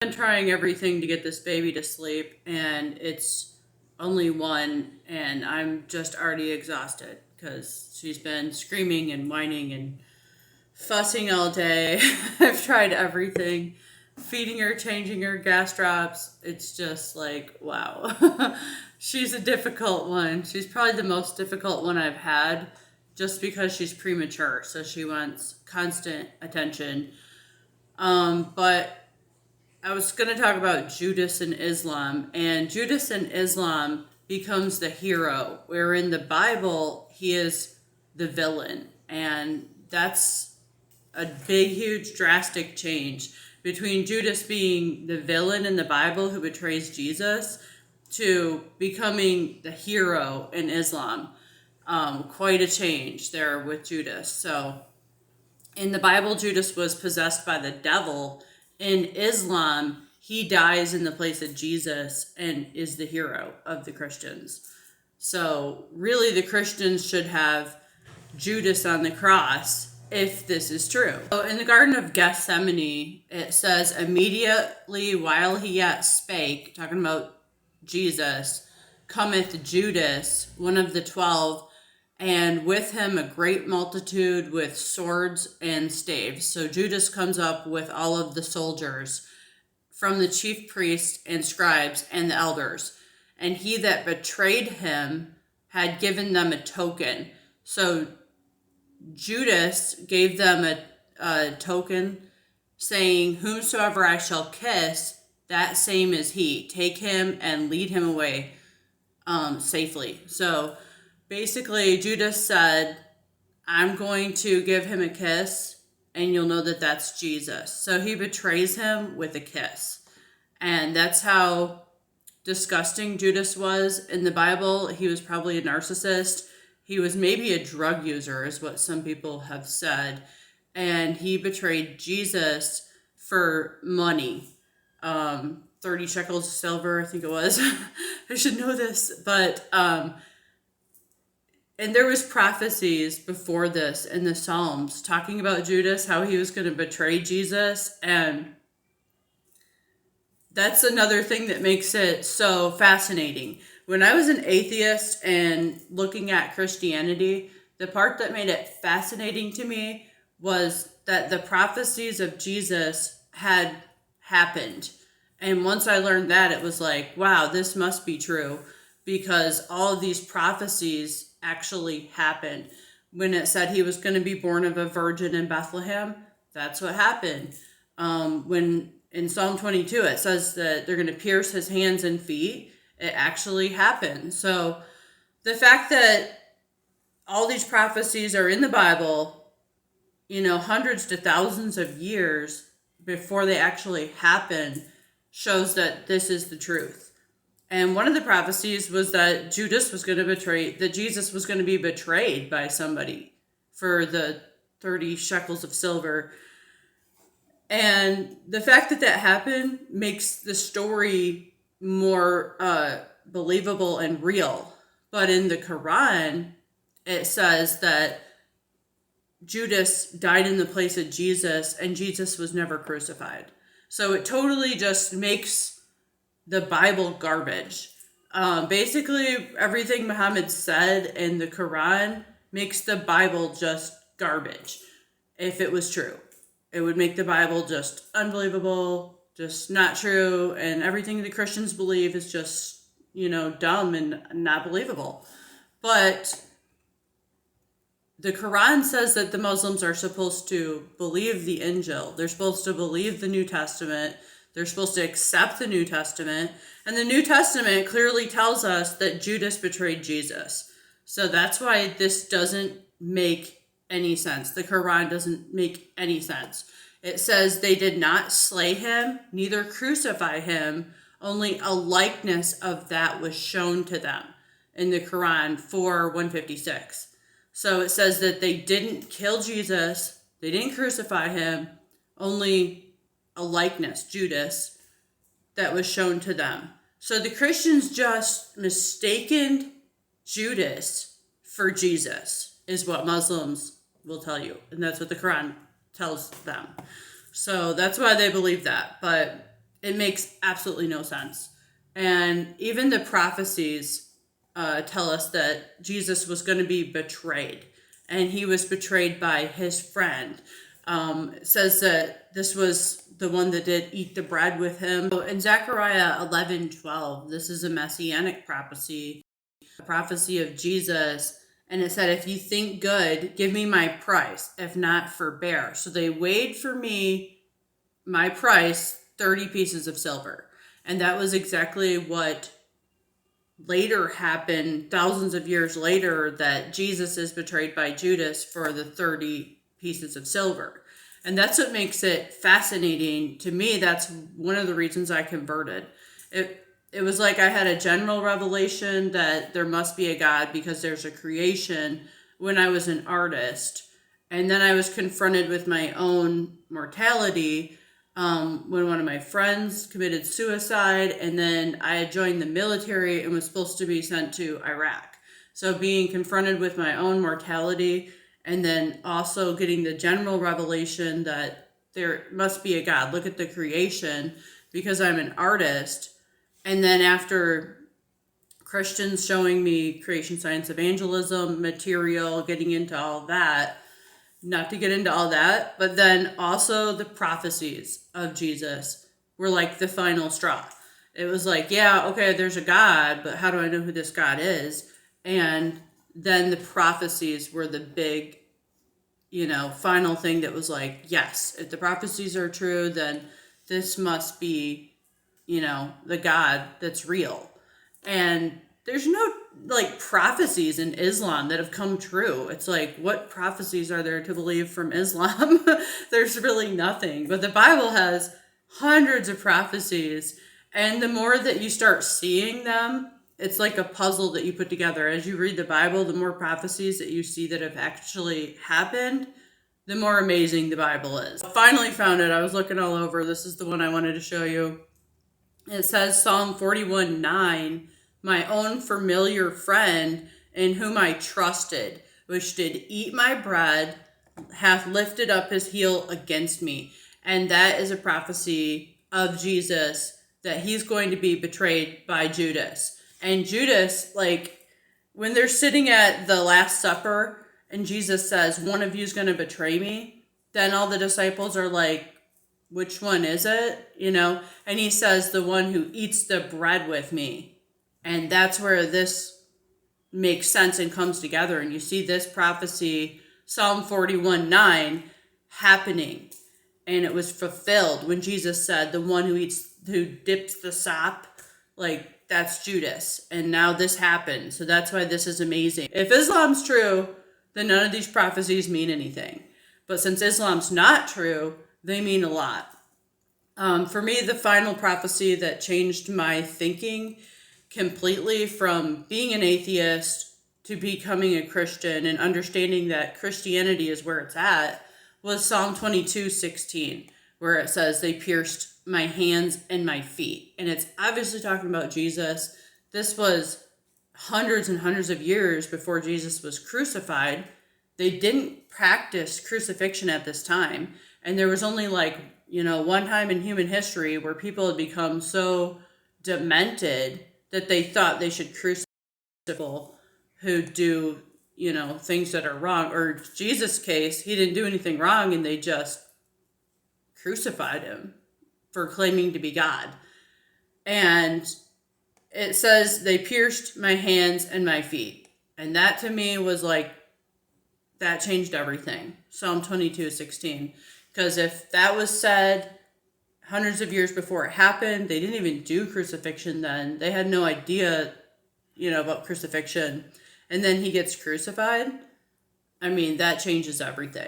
Been trying everything to get this baby to sleep, and it's only one, and I'm just already exhausted because she's been screaming and whining and fussing all day. I've tried everything, feeding her, changing her gas drops. It's just like, wow. She's a difficult one. She's probably the most difficult one I've had just because she's premature, so she wants constant attention. But I was going to talk about Judas in Islam, and Judas in Islam becomes the hero, where in the Bible, he is the villain. And that's a big, huge, drastic change between Judas being the villain in the Bible who betrays Jesus to becoming the hero in Islam. Quite a change there with Judas. So, in the Bible, Judas was possessed by the devil. In Islam, he dies in the place of Jesus and is the hero of the Christians. So, really, the Christians should have Judas on the cross if this is true. So in the Garden of Gethsemane, it says, immediately while he yet spake, talking about Jesus, cometh Judas, one of the 12, and with him a great multitude with swords and staves. So Judas comes up with all of the soldiers from the chief priests and scribes and the elders. And he that betrayed him had given them a token. So Judas gave them a token saying, whomsoever I shall kiss, that same is he. Take him and lead him away safely. So basically, Judas said, I'm going to give him a kiss, and you'll know that that's Jesus. So he betrays him with a kiss. And that's how disgusting Judas was. In the Bible, he was probably a narcissist. He was maybe a drug user, is what some people have said. And he betrayed Jesus for money. 30 shekels of silver, I think it was. I should know this. But and there was prophecies before this in the Psalms talking about Judas, how he was going to betray Jesus. And that's another thing that makes it so fascinating. When I was an atheist and looking at Christianity, the part that made it fascinating to me was that the prophecies of Jesus had happened. And once I learned that, it was like, wow, this must be true, because all of these prophecies actually happened. When it said he was going to be born of a virgin in Bethlehem, that's what happened. When in Psalm 22 it says that they're going to pierce his hands and feet, it actually happened. So the fact that all these prophecies are in the Bible, hundreds to thousands of years before they actually happen, shows that this is the truth. And one of the prophecies was that Jesus was going to be betrayed by somebody for the 30 shekels of silver. And the fact that that happened makes the story more believable and real. But in the Quran, it says that Judas died in the place of Jesus and Jesus was never crucified. So it totally just makes the Bible garbage. Basically, everything Muhammad said in the Quran makes the Bible just garbage. If it was true, it would make the Bible just unbelievable, just not true, and everything the Christians believe is just, dumb and not believable. But the Quran says that the Muslims are supposed to believe the Injil. They're supposed to believe the New Testament. They're supposed to accept the New Testament. And the New Testament clearly tells us that Judas betrayed Jesus. So that's why this doesn't make any sense. The Quran doesn't make any sense. It says they did not slay him, neither crucify him. Only a likeness of that was shown to them in the Quran 4:156. So it says that they didn't kill Jesus. They didn't crucify him. Only a likeness, Judas, that was shown to them. So the Christians just mistaken Judas for Jesus, is what Muslims will tell you. And that's what the Quran tells them. So that's why they believe that. But It makes absolutely no sense. And even the prophecies tell us that Jesus was going to be betrayed, and he was betrayed by his friend. It says that this was the one that did eat the bread with him. So in Zechariah 11:12, this is a messianic prophecy, a prophecy of Jesus. And it said, if you think good, give me my price. If not, forbear. So they weighed for me my price, 30 pieces of silver. And that was exactly what later happened, thousands of years later, that Jesus is betrayed by Judas for the 30 pieces of silver. And that's what makes it fascinating to me. That's one of the reasons I converted. It was like I had a general revelation that there must be a God because there's a creation when I was an artist. And then I was confronted with my own mortality when one of my friends committed suicide, and then I had joined the military and was supposed to be sent to Iraq. So being confronted with my own mortality, and then also getting the general revelation that there must be a God. Look at the creation, because I'm an artist. And then after Christians showing me creation science evangelism material, getting into all that, not to get into all that, but then also the prophecies of Jesus were like the final straw. It was like, yeah, okay, there's a God, but how do I know who this God is? And then the prophecies were the big, final thing that was like, yes, if the prophecies are true, then this must be, the God that's real. And there's no like prophecies in Islam that have come true. It's like, what prophecies are there to believe from Islam? There's really nothing. But the Bible has hundreds of prophecies. And the more that you start seeing them, it's like a puzzle that you put together. As you read the Bible, the more prophecies that you see that have actually happened, the more amazing the Bible is. I finally found it. I was looking all over. This is the one I wanted to show you. It says Psalm 41:9, my own familiar friend in whom I trusted, which did eat my bread, hath lifted up his heel against me. And that is a prophecy of Jesus, that he's going to be betrayed by Judas. And Judas, like, when they're sitting at the Last Supper and Jesus says, one of you is going to betray me, then all the disciples are like, which one is it? And he says, the one who eats the bread with me. And that's where this makes sense and comes together. And you see this prophecy, Psalm 41:9, happening. And it was fulfilled when Jesus said, the one who dips the sop, like, that's Judas. And now this happened. So that's why this is amazing. If Islam's true, then none of these prophecies mean anything. But since Islam's not true, they mean a lot. For me, the final prophecy that changed my thinking completely from being an atheist to becoming a Christian and understanding that Christianity is where it's at was Psalm 22:16, where it says, they pierced my hands and my feet. And it's obviously talking about Jesus. This was hundreds and hundreds of years before Jesus was crucified. They didn't practice crucifixion at this time. And there was only one time in human history where people had become so demented that they thought they should crucify people who do, things that are wrong. Or Jesus' case, he didn't do anything wrong and they just crucified him for claiming to be God. And it says they pierced my hands and my feet. And that to me was like, that changed everything. Psalm 22:16. Because if that was said hundreds of years before it happened, they didn't even do crucifixion then. They had no idea, about crucifixion. And then he gets crucified. I mean, that changes everything.